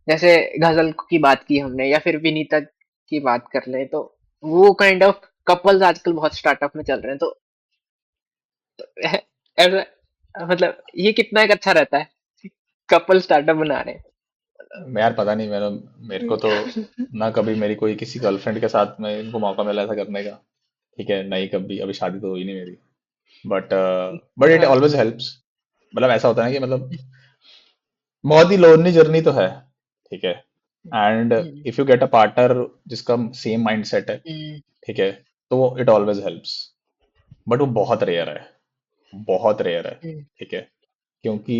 जैसे गजल की बात की हमने या फिर विनीता की बात कर ले, तो वो काइंड ऑफ कपल्स आजकल बहुत स्टार्टअप में चल रहे हैं, तो ऐसा मतलब ये कितना एक अच्छा रहता है, कपल स्टार्टअप बना रहे यार पता नहीं, मेरे को तो हैं। ना कभी मेरी कोई किसी गर्लफ्रेंड के साथ में इनको मौका मिला ऐसा करने का। ठीक है, नहीं कभी, अभी शादी तो हुई नहीं मेरी। बट इट हाँ। Always helps. मतलब ऐसा होता है ना कि मतलब बहुत ही लोनली जर्नी तो है। ठीक है। And hmm, if you get a partner जिसका सेम माइंड सेट है, हम्म, ठीक है, तो इट ऑलवेज हेल्प्स। बट वो बहुत रेयर है, बहुत रेयर है। हम्म, ठीक है। क्योंकि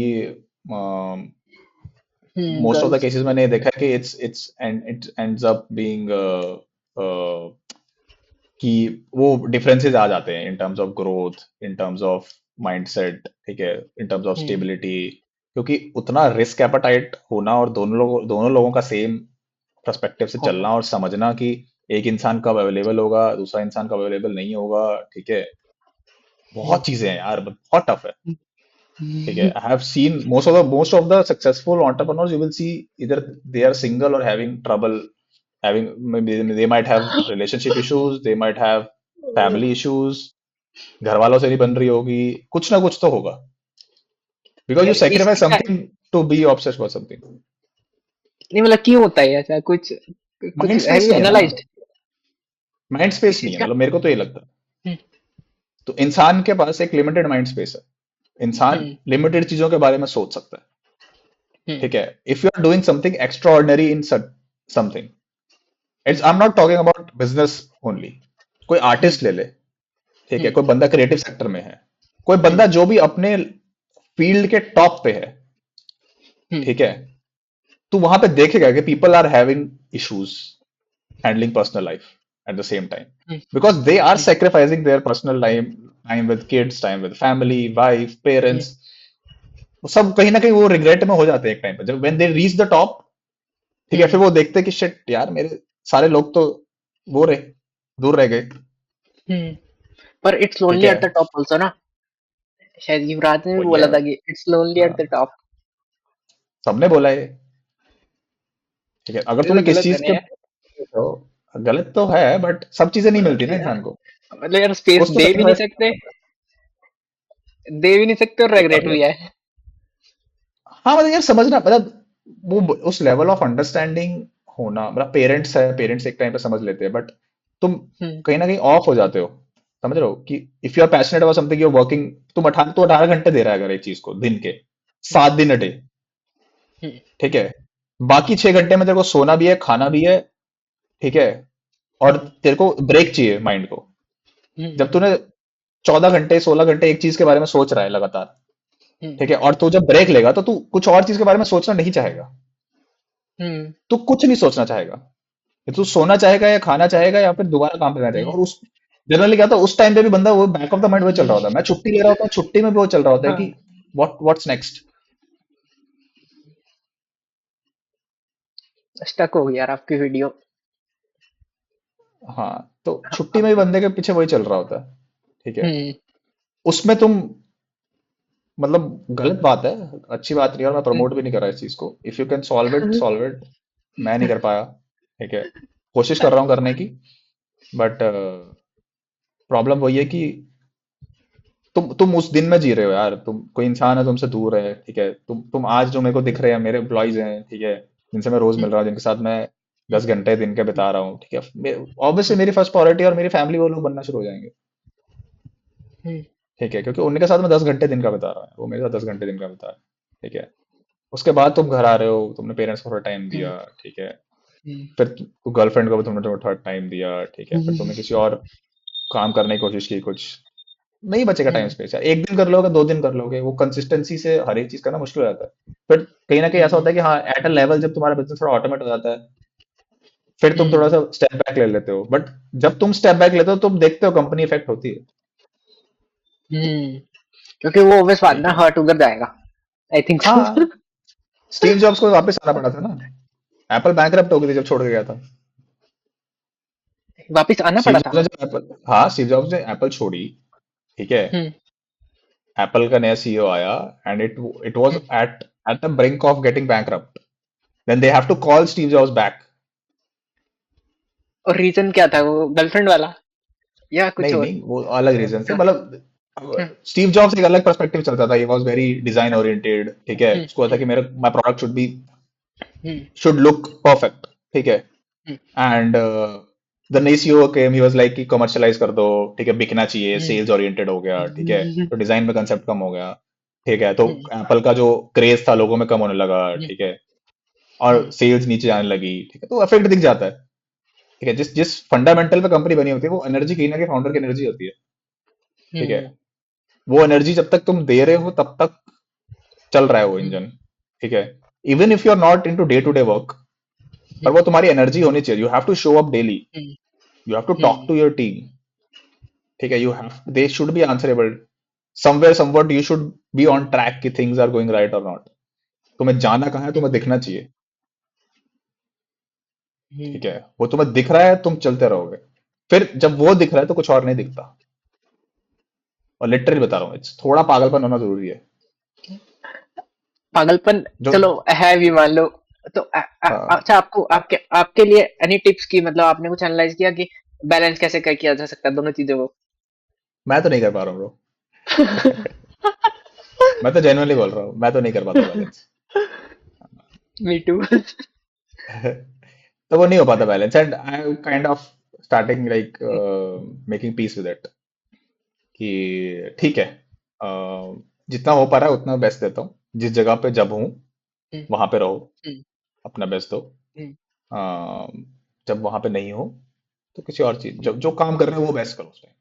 most of the girls. Cases मैंने ये देखा है कि इट एंड्स अप बीइंग कि वो डिफरेंसेस आ जाते हैं in terms of growth, in terms of mindset, ठीक है, in terms of hmm, stability. क्योंकि उतना रिस्क एपेटाइट होना और दोनों लोगों का सेम पर्सपेक्टिव से होना। चलना और समझना कि एक इंसान कब अवेलेबल होगा, दूसरा इंसान कब अवेलेबल नहीं होगा। ठीक है। हम्म, बहुत चीजें हैं यार, बहुत टफ है। ठीक है। Hmm, I have seen most of the successful entrepreneurs, you will see either they are single or having trouble, having maybe they might have relationship issues, they might have family issues, घर वालों से नहीं बन रही होगी, कुछ ना कुछ तो होगा, because you यार sacrifice इसका something to be obsessed for something। नहीं, मतलब क्यों होता है ऐसा कुछ? कुछ माइंड हैव स्पेस यू नहीं है ना, एनालाइज्ड माइंड इस स्पेस नहीं चीज है, का? मतलब मेरे को तो ये लगता है। हम्म, तो इंसान के पास एक लिमिटेड माइंड स्पेस है, इंसान हम्म, लिमिटेड चीजों के बारे में सोच सकता है। हम्म, ठीक है। If you are doing something extra ordinary in something, it's I am not talking about business only, कोई हम्म, आर्टिस्ट ले ले। ठीक है। हम्म, कोई बंदा क्रिएटिव सेक्टर में है, कोई हम्म, बंदा जो भी अपने फील्ड के टॉप पे है, हम्म, ठीक है, तो वहां पे देखेगा कि people are having issues handling personal life at the same time, hmm, because they are hmm, sacrificing their personal time with kids, time with family, wife, hmm, parents। वो सब कहीं ना कहीं वो रिग्रेट में हो जाते हैं एक टाइम पे, जब when they reach the top। ठीक है। हम्म, फिर वो देखते हैं कि शिट यार, मेरे सारे लोग तो वो रहे, दूर रह गए। हम्म। पर इट्स ठीक लोनली है। एट द टॉप ऑल्सो ना, शायद युवराज ने भी वही है। बोला था कि इट्स लोनली एट द हाँ, टॉप। सबने बोला है। ठीक है। अगर ये तूने तो किस गलत है चीज ना के, यार। तो गलत तो है, बट सब चीजें नहीं मिलती ना यार इंसान को। मतलब यार स्पेस कुछ तो दे भी नहीं सेक्रीफाइस सकते, करना और रेगरेट पड़ता भी है। है। हाँ मतलब यार समझना, मतलब वो उस लेवल ऑफ अंडरस्टैंडिंग होना, मतलब पेरेंट्स है, पेरेंट्स एक टाइम पे समझ लेते हैं, बट तुम हम्म, कहीं ना कहीं ऑफ हो जाते हो। समझ रहे हो कि if you are passionate about something, you are working, तुम 18 घंटे दे रहा है अगर एक चीज को दिन के, हम्म, 7 दिन अ डे। हम्म, ठीक है। बाकी 6 घंटे में तेरे को सोना भी है, खाना भी है। ठीक है। और हम्म, तेरे को ब्रेक चाहिए माइंड को। जब हम्म, तूने 14 घंटे 16 घंटे एक चीज के बारे में सोच रहा है लगातार, हम्म, ठीक है, और तू जब ब्रेक लेगा तो तू कुछ और चीज के बारे में सोचना नहीं चाहेगा। हम्म, तू कुछ नहीं सोचना चाहेगा, कि तू सोना चाहेगा या खाना चाहेगा या फिर दोबारा काम करना चाहेगा। हम्म, और उस जनरली क्या होता है, उस टाइम पे भी बंदा वो बैक ऑफ द माइंड वो चल रहा होता है, हम्म, मैं छुट्टी ले रहा होता हूँ, छुट्टी में भी वो चल रहा होता है कि हाँ। What's next. स्टक हो गई यार आपकी वीडियो। हाँ, तो छुट्टी में भी बंदे के पीछे वही चल रहा होता है। ठीक है। हम्म, उसमें तुम, मतलब गलत बात है, अच्छी बात नहीं है, और मैं हम्म, प्रमोट भी नहीं कर रहा इस चीज को। If you can solve it, solve it. मैं नहीं कर पाया। ठीक है। कोशिश कर रहा हूँ करने की, बट प्रॉब्लम वही है कि तुम उस दिन में जी रहे हो यार, तुम कोई इंसान है तुमसे दूर है। ठीक है। तुम आज जो मेरे को दिख रहे हैं मेरे एम्प्लॉयज हैं, ठीक है, जिनसे मैं रोज मिल रहा हूँ, जिनके साथ मैं 10 घंटे दिन के बिता रहा हूँ। ठीक है। ऑब्वियसली मेरी फर्स्ट प्रायोरिटी और मेरी फैमिली वो लोग बनना शुरू हो जाएंगे। हम्म, ठीक है। क्योंकि उनके साथ मैं 10 घंटे दिन का बिता रहा हूँ, वो मेरे साथ 10 घंटे दिन का बिता रहा है। ठीक है। उसके बाद तुम घर आ रहे हो, तुमने पेरेंट्स को थोड़ा टाइम हम्म, दिया। ठीक है। हम्म, फिर गर्लफ्रेंड को भी तुमने थोड़ा टाइम दिया। ठीक है। फिर हम्म, तुमने किसी और काम करने की कोशिश की, कुछ नहीं बचेगा टाइम हम्म, स्पेस यार। एक दिन कर लोगे, 2 दिन कर लोगे, वो कंसिस्टेंसी से हर एक चीज करना मुश्किल हो जाता है। फिर कहीं ना कहीं ऐसा हम्म, होता है कि हाँ, एट अ लेवल जब तुम्हारा बिजनेस थोड़ा ऑटोमेट हो जाता है, फिर तुम थोड़ा हम्म, सा स्टेप बैक ले लेते हो। बट जब तुम स्टेप बैक लेते हो, तुम देखते हो कंपनी इफेक्ट होती है। हम्म। क्योंकि वो ऑब्वियस बात ठीक ना, है। हर्ट उधर जाएगा। I think so. हाँ, स्टीव जॉब्स को वापस आना पड़ा था ना, एप्पल बैंकरप्ट हो गई थी जब छोड़ के गया था। वापिस आना स्टीव पड़ा जॉब्स था। ने जब एप्पल, हाँ, स्टीव जॉब्स ने एप्पल छोड़ी। ठीक है। हम्म, एप्पल का नया सीईओ आया, and it was hmm, at at the brink of getting bankrupt. then they have to call Steve Jobs back. और रीजन क्या था, वो गर्लफ्रेंड वाला या कुछ नहीं और? नहीं, वो अलग रीजन थे, हाँ, मतलब हम्म, स्टीव जॉब्स एक अलग पर्सपेक्टिव चलता था, he was very design oriented, ठीक है, हम्म, उसको था कि मेरा my product hmm, should look perfect, ठीक है, हम्म, एंड द नई CEO came, he was like कि कमर्शियलाइज कर दो, ठीक है, बिकना चाहिए, हम्म, सेल्स ओरिएंटेड हो गया, ठीक है, हम्म, तो डिजाइन में कंसेप्ट कम हो गया, ठीक है, तो हम्म, एप्पल का जो क्रेज था लोगों में कम होने लगा, हम्म, ठीक है, और हम्म, सेल्स नीचे जाने लगी, ठीक है, तो इफेक्ट दिख जाता है, ठीक है, जिस जिस फंडामेंटल पे कंपनी बनी होती है, वो एनर्जी कहीं ना कहीं फाउंडर की एनर्जी होती है, ठीक है, हम्म, वो एनर्जी जब तक तुम दे रहे हो तब तक चल रहा है वो हम्म, इंजन, ठीक है, even if you are not into day to day work, पर हम्म, वो तुम्हारी एनर्जी होनी चाहिए, you have to show up daily, hmm, you have to talk hmm, to your team, ठीक है, you have, they should be answerable somewhere somewhat, you should be on track कि things are going right और not, तुम्हें जाना कहाँ है, तुम्हें दिखना चाहिए, ठीक है, हम्म, वो तुम्हें दिख रहा है, तुम चलते रहोगे, फिर जब वो दिख रहा है तो कुछ और नहीं दिखता, और लिटरली बता रहा हूँ, इट्स थोड़ा पागलपन होना जरूरी है, पागलपन जो चलो है भी, मान लो। तो हाँ, अच्छा, आपको आपके आपके लिए एनी टिप्स की, मतलब आपने कुछ एनालाइज किया कि बैलेंस कैसे किया जा सकता है दोनों चीजों को? मैं तो नहीं कर पा रहा हूँ ब्रो, मैं तो जेन्युइनली बोल रहा हूँ, मैं तो नहीं कर पाता बैलेंस। Me to. तो वो नहीं हो पाता balance, and I kind of starting like making peace with it, कि ठीक है, जितना हो पा रहा है उतना बेस्ट देता हूँ, जिस जगह पे जब हूँ वहां पे रहो, अपना बेस्ट दो, अ, जब वहां पे नहीं हो तो किसी और चीज, जब जो काम कर रहे हो वो बेस्ट करो उस टाइम।